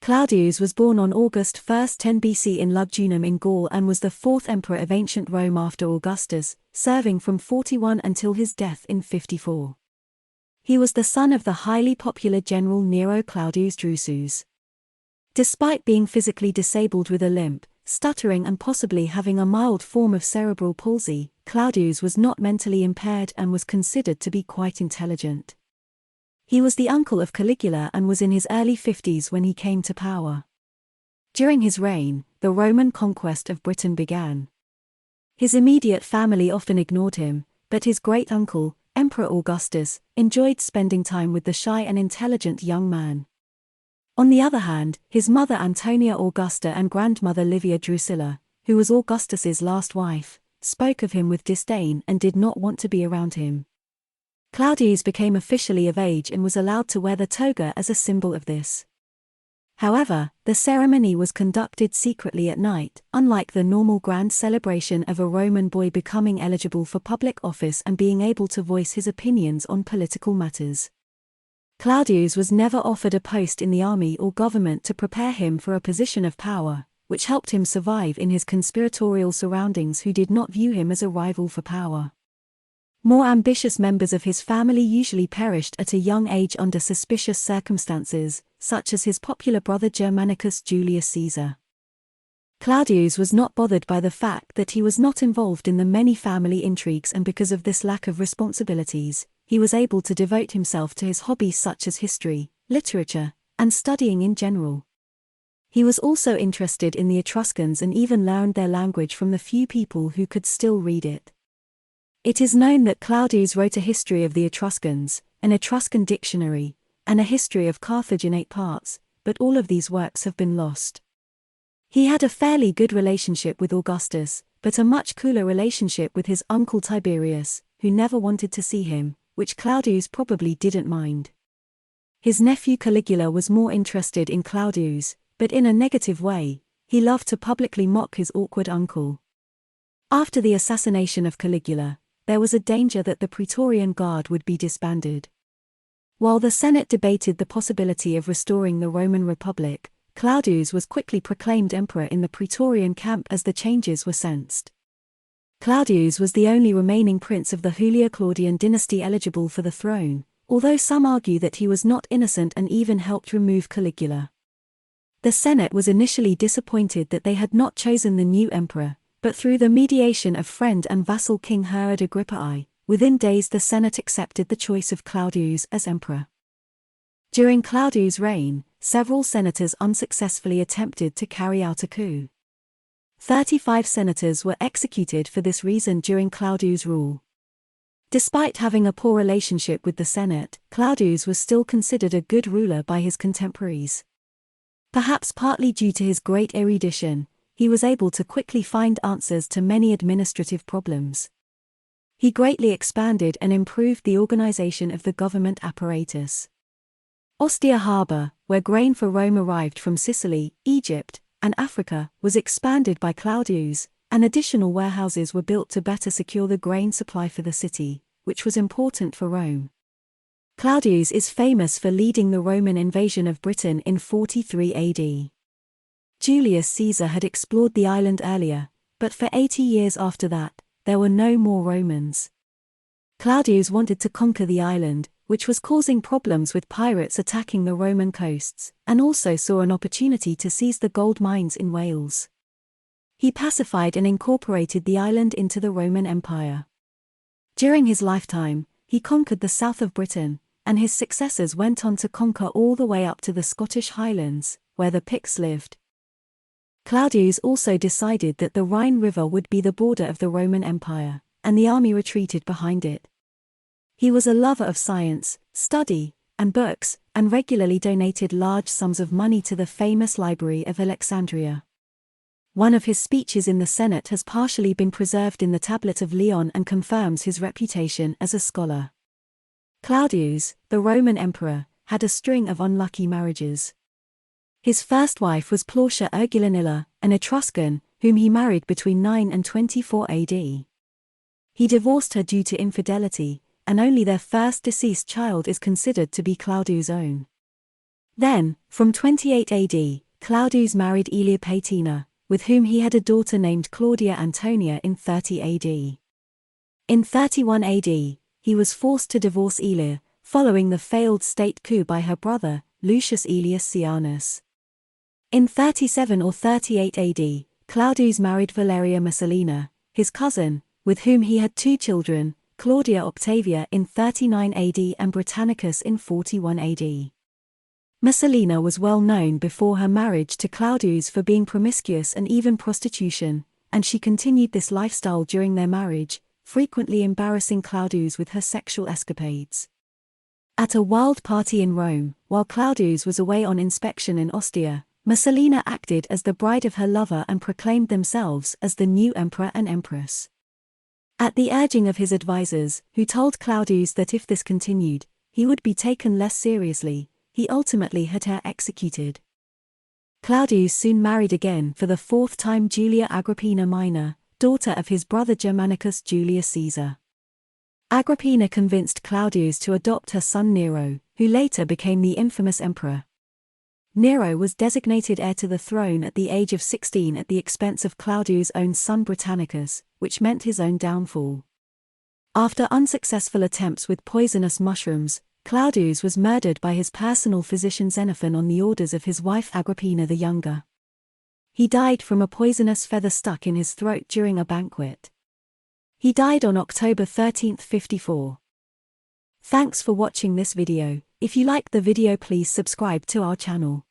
Claudius was born on August 1, 10 BC in Lugdunum in Gaul and was the fourth emperor of ancient Rome after Augustus, serving from 41 until his death in 54. He was the son of the highly popular general Nero Claudius Drusus. Despite being physically disabled with a limp, stuttering and possibly having a mild form of cerebral palsy, Claudius was not mentally impaired and was considered to be quite intelligent. He was the uncle of Caligula and was in his early 50s when he came to power. During his reign, the Roman conquest of Britain began. His immediate family often ignored him, but his great-uncle, Emperor Augustus, enjoyed spending time with the shy and intelligent young man. On the other hand, his mother Antonia Augusta and grandmother Livia Drusilla, who was Augustus's last wife, spoke of him with disdain and did not want to be around him. Claudius became officially of age and was allowed to wear the toga as a symbol of this. However, the ceremony was conducted secretly at night, unlike the normal grand celebration of a Roman boy becoming eligible for public office and being able to voice his opinions on political matters. Claudius was never offered a post in the army or government to prepare him for a position of power, which helped him survive in his conspiratorial surroundings who did not view him as a rival for power. More ambitious members of his family usually perished at a young age under suspicious circumstances, such as his popular brother Germanicus Julius Caesar. Claudius was not bothered by the fact that he was not involved in the many family intrigues, and because of this lack of responsibilities, he was able to devote himself to his hobbies such as history, literature, and studying in general. He was also interested in the Etruscans and even learned their language from the few people who could still read it. It is known that Claudius wrote a history of the Etruscans, an Etruscan dictionary, and a history of Carthage in 8 parts, but all of these works have been lost. He had a fairly good relationship with Augustus, but a much cooler relationship with his uncle Tiberius, who never wanted to see him, which Claudius probably didn't mind. His nephew Caligula was more interested in Claudius, but in a negative way. He loved to publicly mock his awkward uncle. After the assassination of Caligula, there was a danger that the Praetorian Guard would be disbanded. While the Senate debated the possibility of restoring the Roman Republic, Claudius was quickly proclaimed emperor in the Praetorian camp as the changes were sensed. Claudius was the only remaining prince of the Julio-Claudian dynasty eligible for the throne, although some argue that he was not innocent and even helped remove Caligula. The Senate was initially disappointed that they had not chosen the new emperor, but through the mediation of friend and vassal King Herod Agrippa I, within days the Senate accepted the choice of Claudius as emperor. During Claudius' reign, several senators unsuccessfully attempted to carry out a coup. 35 senators were executed for this reason during Claudius' rule. Despite having a poor relationship with the Senate, Claudius was still considered a good ruler by his contemporaries. Perhaps partly due to his great erudition, he was able to quickly find answers to many administrative problems. He greatly expanded and improved the organization of the government apparatus. Ostia Harbor, where grain for Rome arrived from Sicily, Egypt, and Africa, was expanded by Claudius, and additional warehouses were built to better secure the grain supply for the city, which was important for Rome. Claudius is famous for leading the Roman invasion of Britain in 43 AD. Julius Caesar had explored the island earlier, but for 80 years after that, there were no more Romans. Claudius wanted to conquer the island, which was causing problems with pirates attacking the Roman coasts, and also saw an opportunity to seize the gold mines in Wales. He pacified and incorporated the island into the Roman Empire. During his lifetime, he conquered the south of Britain, and his successors went on to conquer all the way up to the Scottish Highlands, where the Picts lived. Claudius also decided that the Rhine River would be the border of the Roman Empire, and the army retreated behind it. He was a lover of science, study, and books, and regularly donated large sums of money to the famous Library of Alexandria. One of his speeches in the Senate has partially been preserved in the Tablet of Leon and confirms his reputation as a scholar. Claudius, the Roman emperor, had a string of unlucky marriages. His first wife was Plautia Urgulanilla, an Etruscan, whom he married between 9 and 24 AD. He divorced her due to infidelity, and only their first deceased child is considered to be Claudius' own. Then, from 28 AD, Claudius married Aelia Paetina, with whom he had a daughter named Claudia Antonia in 30 AD. In 31 AD, he was forced to divorce Aelia, following the failed state coup by her brother, Lucius Aelius Sianus. In 37 or 38 AD, Claudius married Valeria Messalina, his cousin, with whom he had two children, Claudia Octavia in 39 AD and Britannicus in 41 AD. Messalina was well known before her marriage to Claudius for being promiscuous and even prostitution, and she continued this lifestyle during their marriage, frequently embarrassing Claudius with her sexual escapades. At a wild party in Rome, while Claudius was away on inspection in Ostia, Messalina acted as the bride of her lover and proclaimed themselves as the new emperor and empress. At the urging of his advisors, who told Claudius that if this continued, he would be taken less seriously, he ultimately had her executed. Claudius soon married again for the fourth time Julia Agrippina Minor, daughter of his brother Germanicus Julius Caesar. Agrippina convinced Claudius to adopt her son Nero, who later became the infamous emperor. Nero was designated heir to the throne at the age of 16 at the expense of Claudius' own son Britannicus, which meant his own downfall. After unsuccessful attempts with poisonous mushrooms, Claudius was murdered by his personal physician Xenophon on the orders of his wife Agrippina the Younger. He died from a poisonous feather stuck in his throat during a banquet. He died on October 13, 54. Thanks for watching this video. If you liked the video, please subscribe to our channel.